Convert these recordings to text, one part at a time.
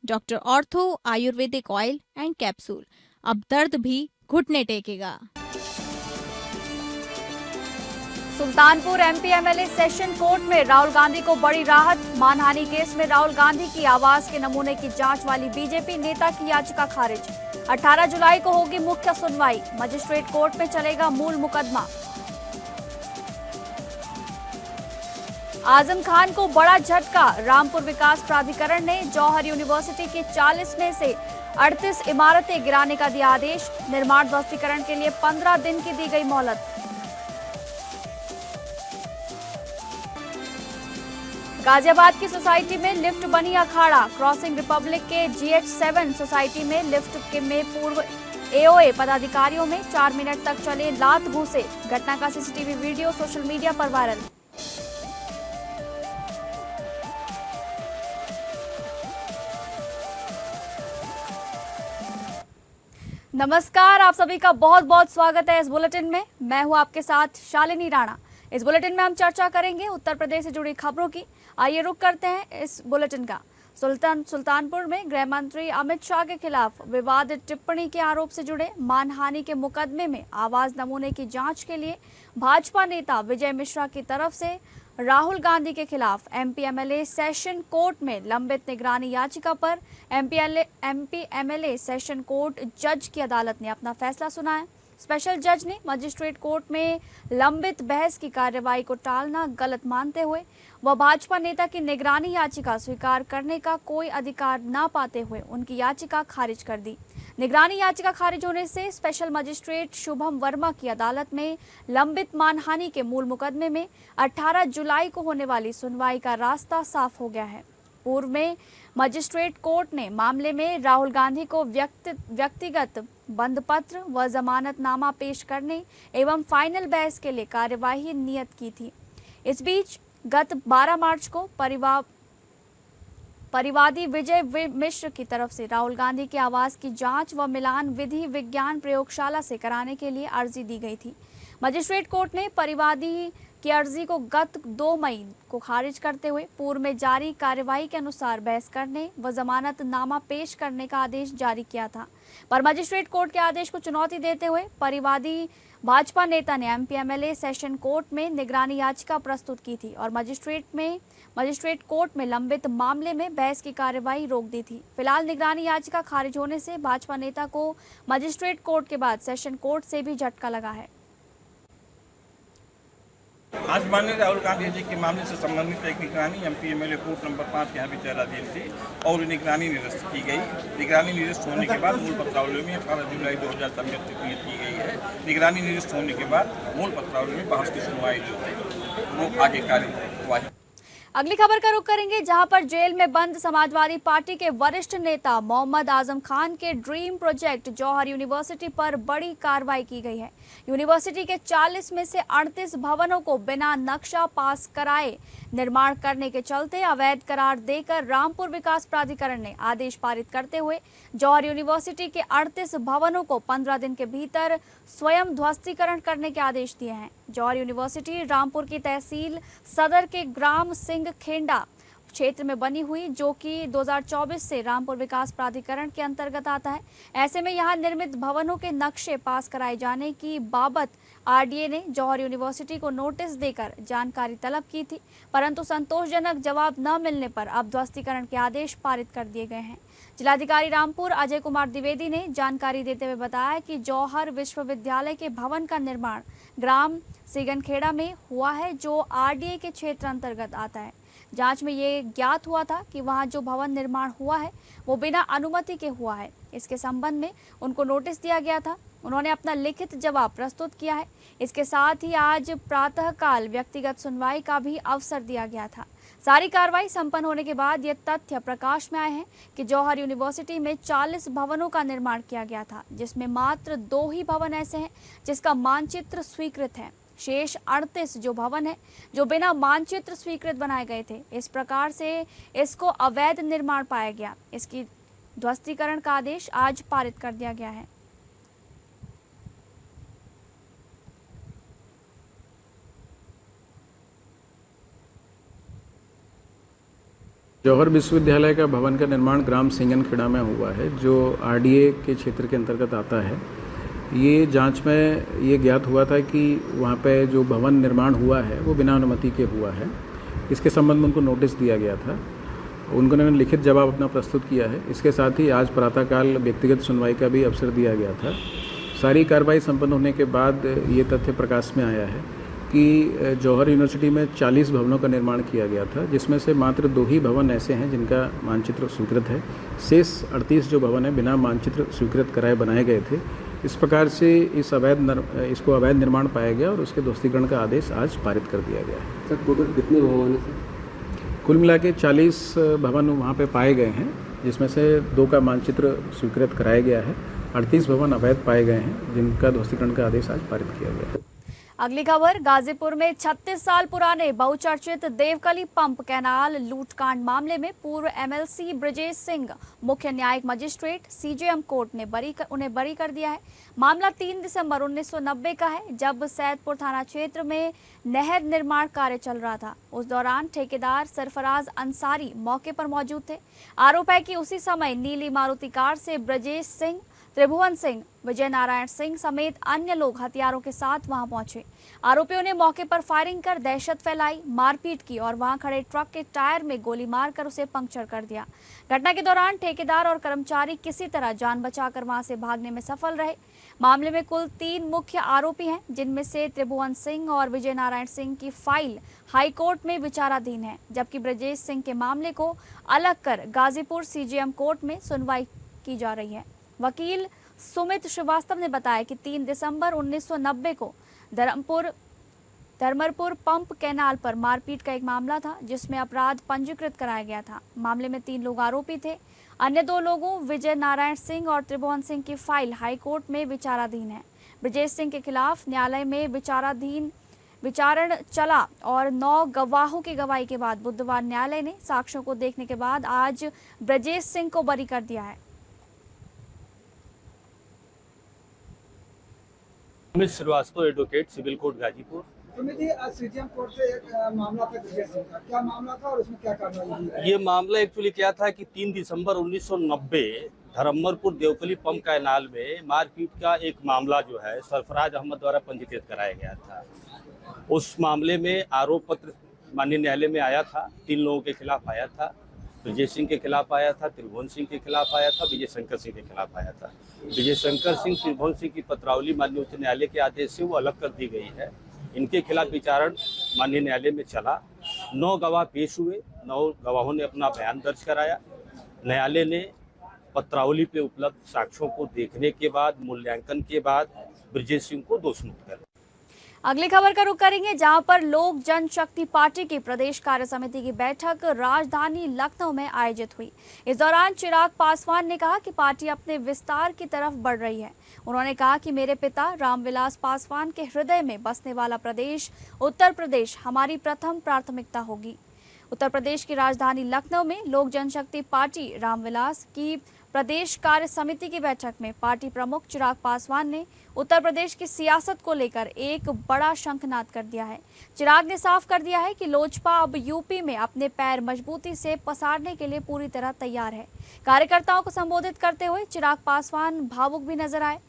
Doctor ortho Ayurvedic oil and capsule, अब दर्द भी घुटने टेकेगा। Sultanpur MP MLA session court में राहुल गांधी को बड़ी राहत। मानहानि केस में राहुल गांधी की आवाज के नमूने की जांच वाली बीजेपी नेता की याचिका खारिज। 18 जुलाई को होगी मुख्य सुनवाई। मजिस्ट्रेट कोर्ट में चलेगा मूल मुकदमा। आजम खान को बड़ा झटका। रामपुर विकास प्राधिकरण ने जौहर यूनिवर्सिटी की 40 में से 38 इमारतें गिराने का दिया आदेश। निर्माण ध्वस्तीकरण के लिए 15 दिन की दी गई मोहलत। गाजियाबाद की सोसाइटी में लिफ्ट बनी अखाड़ा। क्रॉसिंग रिपब्लिक के GH7 सोसाइटी में लिफ्ट में पूर्व AOA पदाधिकारियों में 4 मिनट तक चले लात घूंसे। घटना का सीसीटीवी वीडियो सोशल मीडिया पर वायरल। नमस्कार, आप सभी का बहुत बहुत स्वागत है इस बुलेटिन में। मैं हूं आपके साथ शालिनी राणा। इस बुलेटिन में हम चर्चा करेंगे उत्तर प्रदेश से जुड़ी खबरों की। आइए रुक करते हैं इस बुलेटिन का। सुल्तानपुर में गृह मंत्री अमित शाह के खिलाफ विवादित टिप्पणी के आरोप से जुड़े मानहानि के मुकदमे में आवाज नमूने की जांच के लिए भाजपा नेता विजय मिश्रा की तरफ से राहुल गांधी के खिलाफ एमपी एमएलए सेशन कोर्ट में लंबित निगरानी याचिका पर एमपी एमएलए सेशन कोर्ट जज की अदालत ने अपना फैसला सुनाया। स्पेशल जज ने मजिस्ट्रेट कोर्ट में लंबित बहस की कार्रवाई को टालना गलत मानते हुए वह भाजपा नेता की निगरानी याचिका स्वीकार करने का कोई अधिकार न पाते हुए उनकी याचिका खारिज कर दी। निगरानी याचिका खारिज होने से स्पेशल मजिस्ट्रेट शुभम वर्मा की अदालत में लंबित मानहानि के मूल मुकदमे में 18 जुलाई को होने वाली सुनवाई का रास्ता साफ हो गया है। पूर्व में मजिस्ट्रेट कोर्ट ने मामले में राहुल गांधी को व्यक्तिगत बंद पत्र व जमानतनामा पेश करने एवं फाइनल बहस के लिए कार्यवाही नियत की थी। इस बीच गत 12 मार्च को परिवादी विजय मिश्र की तरफ से राहुल गांधी के आवास की जांच व मिलान विधि विज्ञान प्रयोगशाला से कराने के लिए अर्जी दी गई थी। मजिस्ट्रेट कोर्ट ने परिवादी की अर्जी को गत 2 मई को खारिज करते हुए पूर्व में जारी कार्यवाही के अनुसार बहस करने व जमानतनामा पेश करने का आदेश जारी किया था। पर मजिस्ट्रेट कोर्ट के आदेश को चुनौती देते हुए परिवादी भाजपा नेता ने एमपी एमएलए सेशन कोर्ट में निगरानी याचिका प्रस्तुत की थी और मजिस्ट्रेट कोर्ट में लंबित मामले में बहस की कार्यवाही रोक दी थी। फिलहाल निगरानी याचिका खारिज होने से भाजपा नेता को मजिस्ट्रेट कोर्ट के बाद सेशन कोर्ट से भी झटका लगा है। आज माननीय राहुल गांधी जी के मामले से संबंधित एक निगरानी एमपी एमएलए कोर्ट नंबर 5 के यहाँ विचाराधीन थी और निगरानी निरस्त की गई। निगरानी निरस्त होने के बाद मूल पत्रावली में 18 जुलाई 2023 तक नियत की गई है। निगरानी निरस्त होने के बाद मूल पत्रावली में बहस की सुनवाई जो है वो आगे कार्यवाही। अगली खबर का रुख करेंगे, जहां पर जेल में बंद समाजवादी पार्टी के वरिष्ठ नेता मोहम्मद आजम खान के ड्रीम प्रोजेक्ट जौहर यूनिवर्सिटी पर बड़ी कार्रवाई की गई है। यूनिवर्सिटी के 40 में से 38 भवनों को बिना नक्शा पास कराए निर्माण करने के चलते अवैध करार देकर रामपुर विकास प्राधिकरण ने आदेश पारित करते हुए जौहर यूनिवर्सिटी के 38 भवनों को 15 दिन के भीतर स्वयं ध्वस्तीकरण करने के आदेश दिए हैं। जौहर यूनिवर्सिटी रामपुर की तहसील सदर के ग्राम सिंह खेंडा क्षेत्र में बनी हुई, जो कि 2024 से रामपुर विकास प्राधिकरण के अंतर्गत आता है। ऐसे में यहां निर्मित भवनों के नक्शे पास कराए जाने की बाबत आरडीए ने जौहर यूनिवर्सिटी को नोटिस देकर जानकारी तलब की थी, परंतु संतोषजनक जवाब न मिलने पर अब ध्वस्तीकरण के आदेश पारित कर दिए गए हैं। जिलाधिकारी रामपुर अजय कुमार द्विवेदी ने जानकारी देते हुए बताया कि जौहर विश्वविद्यालय के भवन का निर्माण ग्राम सिगनखेड़ा में हुआ है, जो आरडीए के क्षेत्र अंतर्गत आता है। जांच में ये ज्ञात हुआ था कि वहां जो भवन निर्माण हुआ है वो बिना अनुमति के हुआ है। इसके संबंध में उनको नोटिस दिया गया था। उन्होंने अपना लिखित जवाब प्रस्तुत किया है। इसके साथ ही आज प्रातःकाल व्यक्तिगत सुनवाई का भी अवसर दिया गया था। सारी कार्रवाई संपन्न होने के बाद ये तथ्य प्रकाश में आए हैं कि जौहर यूनिवर्सिटी में 40 भवनों का निर्माण किया गया था, जिसमें मात्र 2 ही भवन ऐसे हैं जिसका मानचित्र स्वीकृत है। शेष 38 जो भवन है जो बिना मानचित्र स्वीकृत बनाए गए थे। इस प्रकार से इसको अवैध निर्माण पाया गया। इसकी ध्वस्तीकरण का आदेश आज पारित कर दिया गया है। जौहर विश्वविद्यालय का भवन का निर्माण ग्राम सिंगनखेड़ा में हुआ है, जो आरडीए के क्षेत्र के अंतर्गत आता है। ये जांच में ये ज्ञात हुआ था कि वहाँ पे जो भवन निर्माण हुआ है वो बिना अनुमति के हुआ है। इसके संबंध में उनको नोटिस दिया गया था, उन्होंने लिखित जवाब अपना प्रस्तुत किया है। इसके साथ ही आज प्रातःकाल व्यक्तिगत सुनवाई का भी अवसर दिया गया था। सारी कार्रवाई संपन्न होने के बाद ये तथ्य प्रकाश में आया है कि जौहर यूनिवर्सिटी में 40 भवनों का निर्माण किया गया था, जिसमें से मात्र 2 ही भवन ऐसे हैं जिनका मानचित्र स्वीकृत है। शेष 38 जो भवन है बिना मानचित्र स्वीकृत कराए बनाए गए थे। इस प्रकार से इसको अवैध निर्माण पाया गया और उसके ध्वस्तीकरण का आदेश आज पारित कर दिया गया है। सर टोटल कितने भवन हैं? कुल मिला के 40 भवन वहाँ पे पाए गए हैं, जिसमें से 2 का मानचित्र स्वीकृत कराया गया है। 38 भवन अवैध पाए गए हैं जिनका ध्वस्तीकरण का आदेश आज पारित किया गया है। अगली खबर, गाजीपुर में 36 साल पुराने बहुचर्चित देवकली पंप कैनाल लूटकांड मामले में पूर्व एमएलसी ब्रजेश सिंह मुख्य न्यायिक मजिस्ट्रेट सीजेएम कोर्ट ने उन्हें बरी कर दिया है। मामला 3 दिसंबर 1990 का है, जब सैदपुर थाना क्षेत्र में नहर निर्माण कार्य चल रहा था। उस दौरान ठेकेदार सरफराज अंसारी मौके पर मौजूद थे। आरोप है कि उसी समय नीली मारुति कार से ब्रजेश सिंह, त्रिभुवन सिंह, विजय नारायण सिंह समेत अन्य लोग हथियारों के साथ वहां पहुंचे। आरोपियों ने मौके पर फायरिंग कर दहशत फैलाई, मारपीट की और वहां खड़े ट्रक के टायर में गोली मारकर उसे पंक्चर कर दिया। घटना के दौरान ठेकेदार और कर्मचारी किसी तरह जान बचाकर वहां से भागने में सफल रहे। मामले में कुल 3 मुख्य आरोपी हैं, जिनमें से त्रिभुवन सिंह और विजय नारायण सिंह की फाइल हाईकोर्ट में विचाराधीन है, जबकि ब्रजेश सिंह के मामले को अलग कर गाजीपुर सीजेएम कोर्ट में सुनवाई की जा रही है। वकील सुमित श्रीवास्तव ने बताया कि 3 दिसंबर 1990 को धर्मरपुर पंप कैनाल पर मारपीट का एक मामला था, जिसमें अपराध पंजीकृत कराया गया था। मामले में 3 लोग आरोपी थे। अन्य 2 लोगों विजय नारायण सिंह और त्रिभुवन सिंह की फाइल हाईकोर्ट में विचाराधीन है। ब्रजेश सिंह के खिलाफ न्यायालय में विचारण चला और 9 गवाहों की गवाही के बाद बुधवार न्यायालय ने साक्ष्यों को देखने के बाद आज ब्रजेश सिंह को बरी कर दिया है। Sumit Srivastava, advocate, civil court Ghazipur. Sumit ji, आज सीजेएम कोर्ट से एक मामला था ब्रजेश सिंह का, क्या मामला था और उसमें क्या कार्रवाई हुई? ये मामला एक्चुअली क्या था कि 3 दिसंबर 1990 धर्मरपुर देवकली पंप कैनाल में मारपीट का एक मामला जो है सरफराज अहमद द्वारा पंजीकृत कराया गया था। उस मामले में आरोप पत्र माननीय न्यायालय में आया था। 3 लोगों के खिलाफ आया था। ब्रजेश सिंह के खिलाफ आया था, त्रिभुवन सिंह के खिलाफ आया था, विजय शंकर सिंह के खिलाफ आया था। विजय शंकर सिंह, त्रिभुवन सिंह की पत्रावली माननीय उच्च न्यायालय के आदेश से वो अलग कर दी गई है। इनके खिलाफ विचारण माननीय न्यायालय में चला। 9 गवाह पेश हुए। 9 गवाहों ने अपना बयान दर्ज कराया। न्यायालय ने पत्रावली पे उपलब्ध साक्ष्यों को देखने के बाद, मूल्यांकन के बाद ब्रजेश सिंह को दोषमुक्त कर। अगली खबर का रुख करेंगे, जहां पर लोक जनशक्ति पार्टी की प्रदेश कार्य समिति की बैठक राजधानी लखनऊ में आयोजित हुई। इस दौरान चिराग पासवान ने कहा कि पार्टी अपने विस्तार की तरफ बढ़ रही है। उन्होंने कहा कि मेरे पिता रामविलास पासवान के हृदय में बसने वाला प्रदेश उत्तर प्रदेश हमारी प्रथम प्राथमिकता होगी। उत्तर प्रदेश की राजधानी लखनऊ में लोक जनशक्ति पार्टी रामविलास की प्रदेश कार्य समिति की बैठक में पार्टी प्रमुख चिराग पासवान ने उत्तर प्रदेश की सियासत को लेकर एक बड़ा शंखनाद कर दिया है। चिराग ने साफ कर दिया है कि लोजपा अब यूपी में अपने पैर मजबूती से पसारने के लिए पूरी तरह तैयार है। कार्यकर्ताओं को संबोधित करते हुए चिराग पासवान भावुक भी नजर आए।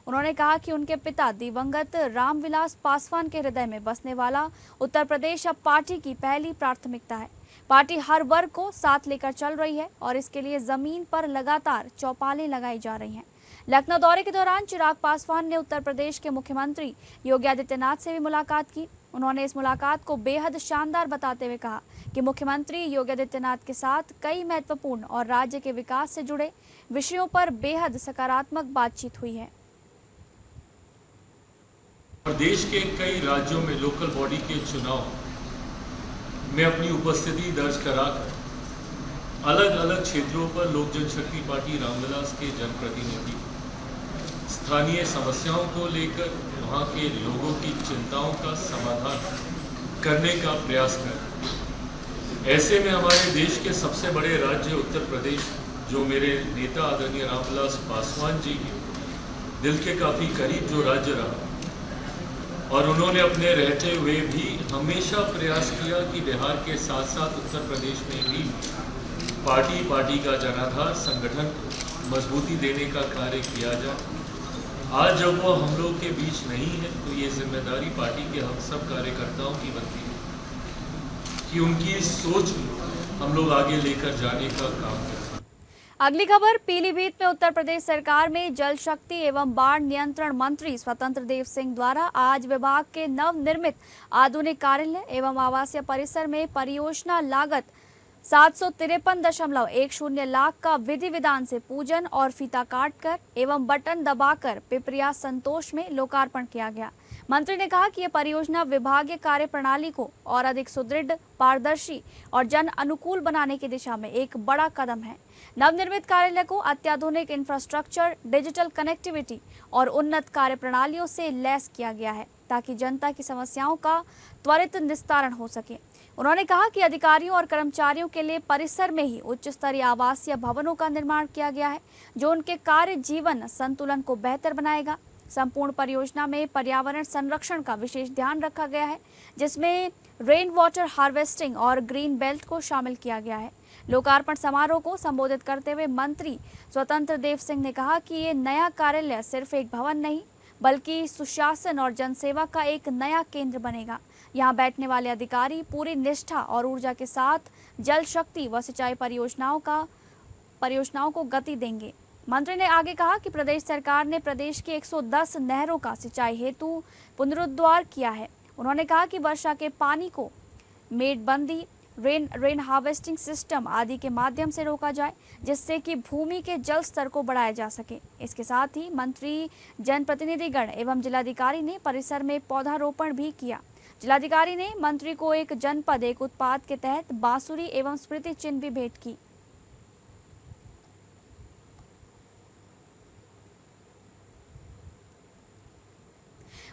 उन्होंने कहा कि उनके पिता दिवंगत रामविलास पासवान के हृदय में बसने वाला उत्तर प्रदेश अब पार्टी की पहली प्राथमिकता है। पार्टी हर वर्ग को साथ लेकर चल रही है और इसके लिए जमीन पर लगातार चौपालें लगाई जा रही हैं। लखनऊ दौरे के दौरान चिराग पासवान ने उत्तर प्रदेश के मुख्यमंत्री योगी आदित्यनाथ से भी मुलाकात की। उन्होंने इस मुलाकात को बेहद शानदार बताते हुए कहा कि मुख्यमंत्री योगी आदित्यनाथ के साथ कई महत्वपूर्ण और राज्य के विकास से जुड़े विषयों पर बेहद सकारात्मक बातचीत हुई है। देश के कई राज्यों में लोकल बॉडी के चुनाव में अपनी उपस्थिति दर्ज कराकर अलग अलग क्षेत्रों पर लोक जनशक्ति पार्टी रामविलास के जनप्रतिनिधि स्थानीय समस्याओं को लेकर वहाँ के लोगों की चिंताओं का समाधान करने का प्रयास कर। ऐसे में हमारे देश के सबसे बड़े राज्य उत्तर प्रदेश, जो मेरे नेता आदरणीय रामविलास पासवान जी के दिल के काफ़ी करीब जो राज्य रहा और उन्होंने अपने रहते हुए भी हमेशा प्रयास किया कि बिहार के साथ साथ उत्तर प्रदेश में भी पार्टी का जनाधार संगठन को मजबूती देने का कार्य किया जाए। आज जब वो हम लोग के बीच नहीं है तो ये जिम्मेदारी पार्टी के हम सब कार्यकर्ताओं की बनती है कि उनकी इस सोच को हम लोग आगे लेकर जाने का काम करें। अगली खबर पीलीभीत में उत्तर प्रदेश सरकार में जल शक्ति एवं बाढ़ नियंत्रण मंत्री स्वतंत्र देव सिंह द्वारा आज विभाग के नवनिर्मित आधुनिक कार्यालय एवं आवासीय परिसर में परियोजना लागत 753.10 लाख का विधि विधान से पूजन और फीता काटकर एवं बटन दबाकर पिपरिया संतोष में लोकार्पण किया गया। मंत्री ने कहा कि यह परियोजना विभागीय कार्य प्रणाली को और अधिक सुदृढ़, पारदर्शी और जन अनुकूल बनाने की दिशा में एक बड़ा कदम है। नवनिर्मित कार्यालय को अत्याधुनिक इंफ्रास्ट्रक्चर, डिजिटल कनेक्टिविटी और उन्नत कार्य प्रणालियों से लैस किया गया है ताकि जनता की समस्याओं का त्वरित निस्तारण हो सके। उन्होंने कहा कि अधिकारियों और कर्मचारियों के लिए परिसर में ही उच्च स्तरीय आवासीय भवनों का निर्माण किया गया है जो उनके कार्य जीवन संतुलन को बेहतर बनाएगा। संपूर्ण परियोजना में पर्यावरण संरक्षण का विशेष ध्यान रखा गया है जिसमें रेन वाटर हार्वेस्टिंग और ग्रीन बेल्ट को शामिल किया गया है। लोकार्पण समारोह को संबोधित करते हुए मंत्री स्वतंत्र देव सिंह ने कहा कि ये नया कार्यालय सिर्फ एक भवन नहीं बल्कि सुशासन और जनसेवा का एक नया केंद्र बनेगा। यहाँ बैठने वाले अधिकारी पूरी निष्ठा और ऊर्जा के साथ जल शक्ति व सिंचाई परियोजनाओं को गति देंगे। मंत्री ने आगे कहा कि प्रदेश सरकार ने प्रदेश की 110 नहरों का सिंचाई हेतु पुनरुद्धार किया है। उन्होंने कहा कि वर्षा के पानी को मेड़बंदी, रेन हार्वेस्टिंग सिस्टम आदि के माध्यम से रोका जाए जिससे कि भूमि के जल स्तर को बढ़ाया जा सके। इसके साथ ही मंत्री, जनप्रतिनिधिगण एवं जिलाधिकारी ने परिसर में पौधारोपण भी किया। जिलाधिकारी ने मंत्री को एक जनपद एक उत्पाद के तहत बांसुरी एवं स्मृति चिन्ह भी भेंट की।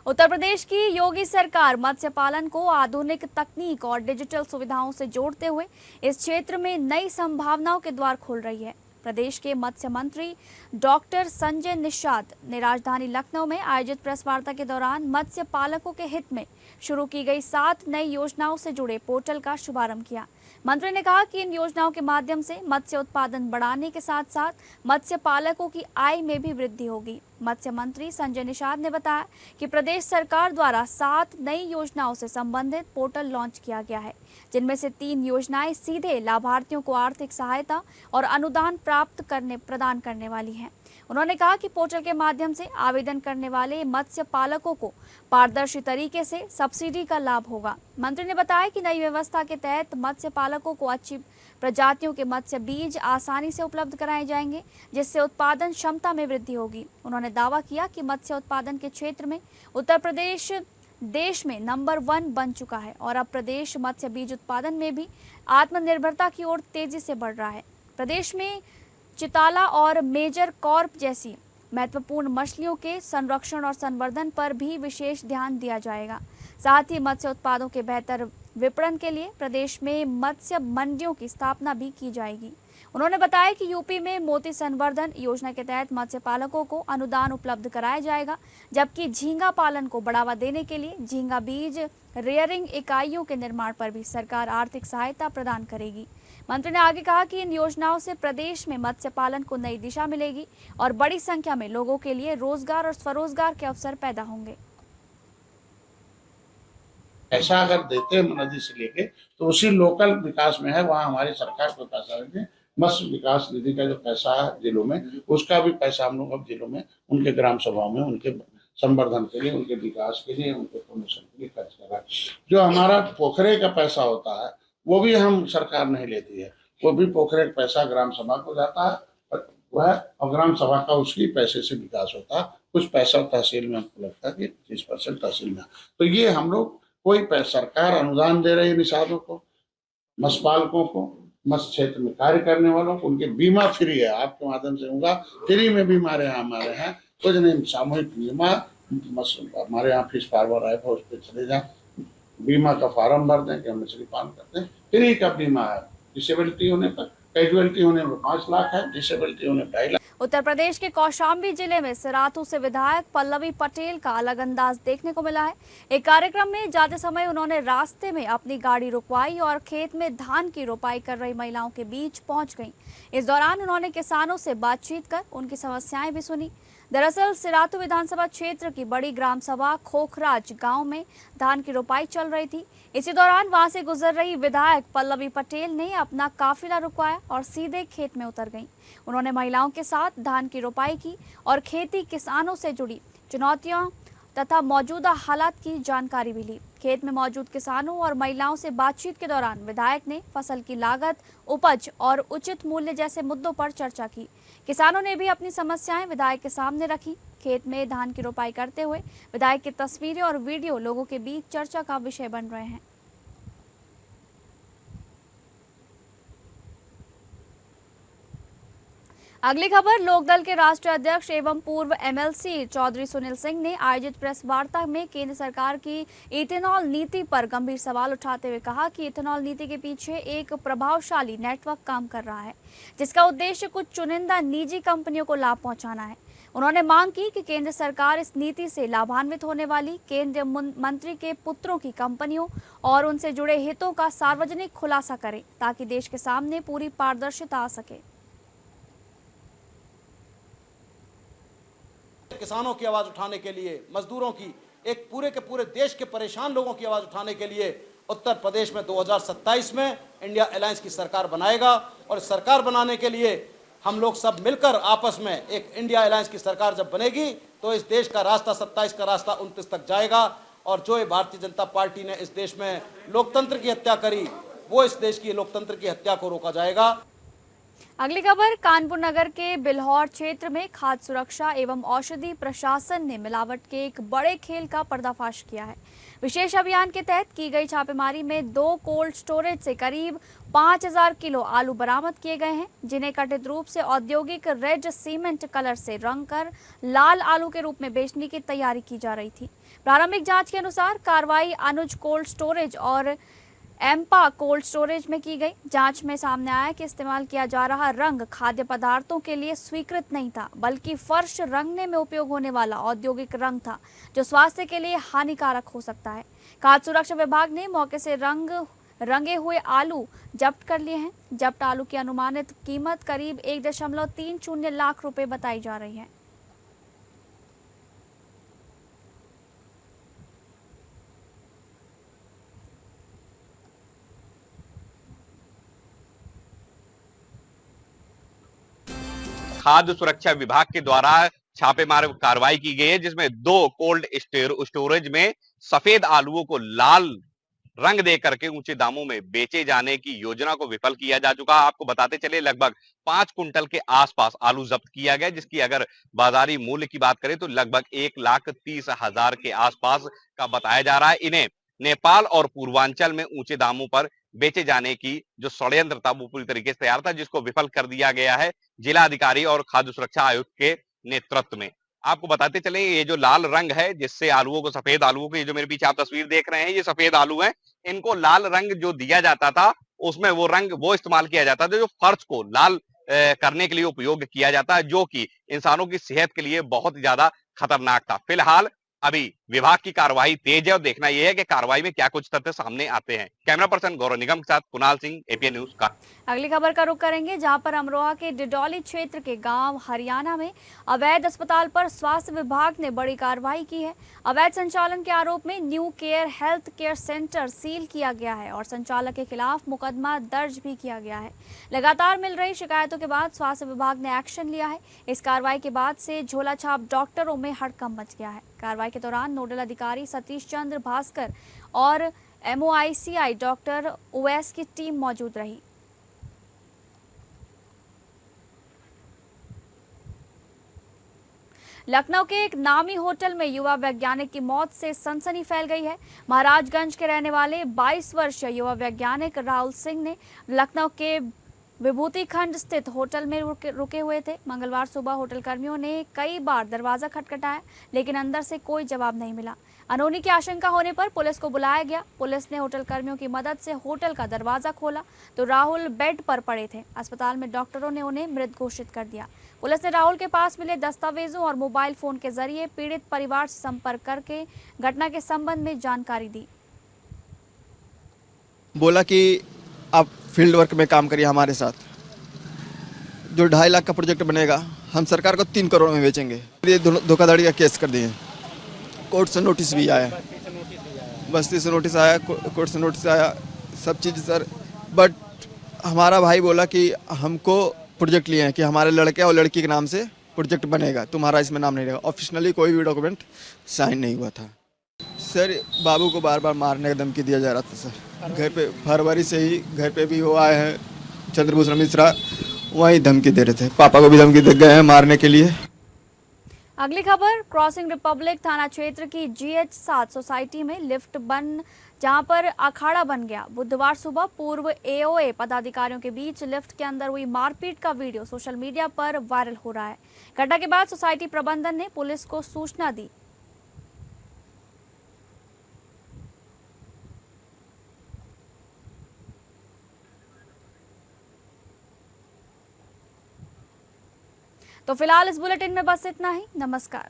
उत्तर प्रदेश की योगी सरकार मत्स्य पालन को आधुनिक तकनीक और डिजिटल सुविधाओं से जोड़ते हुए इस क्षेत्र में नई संभावनाओं के द्वार खोल रही है। प्रदेश के मत्स्य मंत्री डॉक्टर संजय निषाद ने राजधानी लखनऊ में आयोजित प्रेस वार्ता के दौरान मत्स्य पालकों के हित में शुरू की गई 7 नई योजनाओं से जुड़े पोर्टल का शुभारंभ किया। मंत्री ने कहा कि इन योजनाओं के माध्यम से मत्स्य उत्पादन बढ़ाने के साथ साथ मत्स्य पालकों की आय में भी वृद्धि होगी। मत्स्य मंत्री संजय निषाद ने बताया कि प्रदेश सरकार द्वारा 7 नई योजनाओं से संबंधित पोर्टल लॉन्च किया गया है जिनमें से 3 योजनाएं सीधे लाभार्थियों को आर्थिक सहायता और अनुदान प्रदान करने वाली हैं। उन्होंने कहा कि पोर्टल के माध्यम से आवेदन करने वाले मत्स्य पालकों को पारदर्शी तरीके से सब्सिडी का लाभ होगा। मंत्री ने बताया कि नई व्यवस्था के तहत मत्स्य पालकों को अच्छी प्रजातियों के मत्स्य बीज आसानी से उपलब्ध कराए जाएंगे जिससे उत्पादन क्षमता में वृद्धि होगी। उन्होंने दावा किया कि मत्स्य उत्पादन के क्षेत्र में उत्तर प्रदेश देश में नंबर 1 बन चुका है और अब प्रदेश मत्स्य बीज उत्पादन में भी आत्मनिर्भरता की ओर तेजी से बढ़ रहा है। प्रदेश में चिताला और मेजर कॉर्प जैसी महत्वपूर्ण मछलियों के संरक्षण और संवर्धन पर भी विशेष ध्यान दिया जाएगा। साथ ही मत्स्य उत्पादों के बेहतर विपणन के लिए प्रदेश में मत्स्य मंडियों की स्थापना भी की जाएगी। उन्होंने बताया कि यूपी में मोती संवर्धन योजना के तहत मत्स्य पालकों को अनुदान उपलब्ध कराया जाएगा जबकि झींगा पालन को बढ़ावा देने के लिए झींगा बीज रेयरिंग इकाइयों के निर्माण पर भी सरकार आर्थिक सहायता प्रदान करेगी। मंत्री ने आगे कहा कि इन योजनाओं से प्रदेश में मत्स्य पालन को नई दिशा मिलेगी और बड़ी संख्या में लोगों के लिए रोजगार और स्वरोजगार के अवसर पैदा होंगे। पैसा अगर देते हैं नदी से लेके तो उसी लोकल विकास में है, वहाँ हमारी सरकार को पैसा देते हैं। मत्स्य विकास निधि का जो पैसा है जिलों में, उसका भी पैसा हम लोग अब जिलों में उनके ग्राम सभाओं में उनके संवर्धन के लिए, उनके विकास के लिए, उनके प्रमोशन के लिए खर्च कर रहा है। जो हमारा पोखरे का पैसा होता है वो भी हम सरकार नहीं लेती है, वो भी पोखरे का पैसा ग्राम सभा को जाता है वह, और ग्राम सभा का उसकी पैसे से विकास होता है। कुछ पैसा तहसील में हमको लगता है कि 30% तहसील में। तो ये हम लोग कोई सरकार अनुदान दे रही है निषादों को, मत्स्य पालकों को, मत्स्य क्षेत्र में कार्य करने वालों को, उनके बीमा फ्री है। आपके माध्यम से होगा, फ्री में बीमा हमारे यहाँ कुछ नहीं, सामूहिक बीमा हमारे यहाँ फिश फार्मर आए उस पर चले जाए, बीमा का फार्म भर दें कि हम मछली पालन करते हैं, फ्री का बीमा है। डिसेबिलिटी होने पर, कैजुअलिटी होने पर 5 लाख है, डिसेबिलिटी होने पर 2.5 लाख। उत्तर प्रदेश के कौशाम्बी जिले में सिराथू से विधायक पल्लवी पटेल का अलग अंदाज देखने को मिला है। एक कार्यक्रम में जाते समय उन्होंने रास्ते में अपनी गाड़ी रुकवाई और खेत में धान की रोपाई कर रही महिलाओं के बीच पहुंच गईं। इस दौरान उन्होंने किसानों से बातचीत कर उनकी समस्याएं भी सुनी। दरअसल सिराथू विधानसभा क्षेत्र की बड़ी ग्राम सभा खोखराज गांव में धान की रोपाई चल रही थी। इसी दौरान वहां से गुजर रही विधायक पल्लवी पटेल ने अपना काफिला रुकवाया और सीधे खेत में उतर गईं। उन्होंने महिलाओं के साथ धान की रोपाई की और खेती किसानों से जुड़ी चुनौतियों तथा मौजूदा हालात की जानकारी भी ली। खेत में मौजूद किसानों और महिलाओं से बातचीत के दौरान विधायक ने फसल की लागत, उपज और उचित मूल्य जैसे मुद्दों पर चर्चा की। किसानों ने भी अपनी समस्याएं विधायक के सामने रखी। खेत में धान की रोपाई करते हुए विधायक की तस्वीरें और वीडियो लोगों के बीच चर्चा का विषय बन रहे हैं। अगली खबर, लोकदल के राष्ट्रीय अध्यक्ष एवं पूर्व एमएलसी चौधरी सुनील सिंह ने आयोजित प्रेस वार्ता में केंद्र सरकार की इथेनॉल नीति पर गंभीर सवाल उठाते हुए कहा कि इथेनॉल नीति के पीछे एक प्रभावशाली नेटवर्क काम कर रहा है, जिसका उद्देश्य कुछ चुनिंदा निजी कंपनियों को लाभ पहुंचाना है। उन्होंने मांग की कि केंद्र सरकार इस नीति से लाभान्वित होने वाली केंद्रीय मंत्री के पुत्रों की कंपनियों और उनसे जुड़े हितों का सार्वजनिक खुलासा करे, ताकि देश के सामने पूरी पारदर्शिता आ सके। किसानों की आवाज उठाने के लिए, मजदूरों की, एक पूरे के पूरे देश के परेशान लोगों की आवाज उठाने के लिए उत्तर प्रदेश में 2027 में इंडिया अलायंस की सरकार बनाएगा। और सरकार बनाने के लिए हम लोग सब मिलकर आपस में एक इंडिया अलायंस की सरकार जब बनेगी तो इस देश का रास्ता 27 का रास्ता 29 तक जाएगा। और जो भारतीय जनता पार्टी ने इस देश में लोकतंत्र की हत्या करी, वो इस देश की लोकतंत्र की हत्या को रोका जाएगा। अगली खबर, कानपुर नगर के बिल्हौर क्षेत्र में खाद्य सुरक्षा एवं औषधि प्रशासन ने मिलावट के एक बड़े खेल का पर्दाफाश किया है। विशेष अभियान के तहत की गई छापेमारी में 2 कोल्ड स्टोरेज से करीब 5000 किलो आलू बरामद किए गए हैं, जिन्हें कथित रूप से औद्योगिक रेड सीमेंट कलर से रंग कर लाल आलू के रूप में बेचने की तैयारी की जा रही थी। प्रारंभिक जाँच के अनुसार कार्रवाई अनुज कोल्ड स्टोरेज और एम्पा कोल्ड स्टोरेज में की गई। जांच में सामने आया कि इस्तेमाल किया जा रहा रंग खाद्य पदार्थों के लिए स्वीकृत नहीं था, बल्कि फर्श रंगने में उपयोग होने वाला औद्योगिक रंग था, जो स्वास्थ्य के लिए हानिकारक हो सकता है। खाद्य सुरक्षा विभाग ने मौके से रंगे हुए आलू जब्त कर लिए हैं। जब्त आलू की अनुमानित कीमत करीब 1.30 लाख रुपए बताई जा रही है। खाद्य सुरक्षा विभाग के द्वारा छापेमारी कार्रवाई की गई है, जिसमें 2 कोल्ड स्टोरेज में सफेद आलूओं को लाल रंग दे करके ऊंचे दामों में बेचे जाने की योजना को विफल किया जा चुका। आपको बताते चले लगभग 5 कुंटल के आसपास आलू जब्त किया गया, जिसकी अगर बाजारी मूल्य की बात करें तो लगभग 1,30,000 के आसपास का बताया जा रहा है। इन्हें नेपाल और पूर्वांचल में ऊंचे दामों पर बेचे जाने की जो षड्यंत्र था वो पूरी तरीके से तैयार था, जिसको विफल कर दिया गया है जिला अधिकारी और खाद्य सुरक्षा आयुक्त के नेतृत्व में। आपको बताते चले ये जो लाल रंग है जिससे आलूओं को, सफेद आलूओं को, ये जो मेरे पीछे आप तस्वीर देख रहे हैं ये सफेद आलू हैं, इनको लाल रंग जो दिया जाता था उसमें वो रंग वो इस्तेमाल किया जाता था जो फर्श को लाल करने के लिए उपयोग किया जाता है, जो कि इंसानों की सेहत के लिए बहुत ज्यादा खतरनाक था। फिलहाल अभी विभाग की कार्रवाई तेज है और देखना यह है कि कार्रवाई में क्या कुछ तथ्य सामने आते हैं। कैमरा पर्सन गौरव निगम के साथ कुणाल सिंह, एपीएन न्यूज का। अगली खबर का रुख करेंगे, जहां पर अमरोहा के डिडौली क्षेत्र के गांव हरियाणा में अवैध अस्पताल पर स्वास्थ्य विभाग ने बड़ी कार्रवाई की है। अवैध संचालन के आरोप में new care health care centre seal किया गया है और संचालक के खिलाफ मुकदमा दर्ज भी किया गया है। लगातार मिल रही शिकायतों के बाद स्वास्थ्य विभाग ने एक्शन लिया है। इस कार्रवाई के बाद से झोलाछाप डॉक्टरों में हड़कंप मच गया है। कार्रवाई के दौरान नोडल अधिकारी सतीश चंद्र भास्कर और MOICI डॉक्टर ओएस की टीम मौजूद रही। लखनऊ के एक नामी होटल में युवा वैज्ञानिक की मौत से सनसनी फैल गई है। महाराजगंज के रहने वाले 22 वर्षीय युवा वैज्ञानिक राहुल सिंह ने लखनऊ के विभूति खंड स्थित होटल में रुके हुए थे। मंगलवार सुबह होटल कर्मियों ने कई बार दरवाजा खटखटाया, लेकिन अंदर से कोई जवाब नहीं मिला। अनहोनी की आशंका होने पर पुलिस को बुलाया गया। पुलिस ने होटल कर्मियों की मदद से होटल का दरवाजा खोला तो राहुल बेड पर पड़े थे। अस्पताल में डॉक्टरों ने उन्हें मृत घोषित कर दिया। पुलिस ने राहुल के पास मिले दस्तावेजों और मोबाइल फोन के जरिए पीड़ित परिवार से संपर्क करके घटना के संबंध में जानकारी दी। बोला कि आप फील्ड वर्क में काम करिए हमारे साथ, जो 2.5 लाख का प्रोजेक्ट बनेगा हम सरकार को 3 करोड़ में बेचेंगे। ये धोखाधड़ी का केस कर दिए। कोर्ट से नोटिस भी आया, बस्ती से नोटिस आया, कोर्ट से नोटिस आया, सब चीज़ सर। बट हमारा भाई बोला कि हमको प्रोजेक्ट लिए हैं कि हमारे लड़के और लड़की के नाम से प्रोजेक्ट बनेगा, तुम्हारा इसमें नाम नहीं रहेगा। ऑफिशियली कोई भी डॉक्यूमेंट साइन नहीं हुआ था। सर बाबू को बार बार मारने का धमकी दिया जा रहा था सर। घर पे फरवरी से ही घर पे भी वो आए हैं चंद्रभूषण मिश्रा, वही धमकी दे रहे थे। पापा को भी धमकी दे गए हैं मारने के लिए। अगली खबर, क्रॉसिंग रिपब्लिक थाना क्षेत्र की GH7 सोसाइटी में लिफ्ट बंद, जहां पर अखाड़ा बन गया। बुधवार सुबह पूर्व AOA पदाधिकारियों के बीच लिफ्ट के अंदर हुई मारपीट का वीडियो सोशल मीडिया पर वायरल हो रहा है। घटना के बाद सोसाइटी प्रबंधन ने पुलिस को सूचना दी। तो फिलहाल इस बुलेटिन में बस इतना ही। नमस्कार।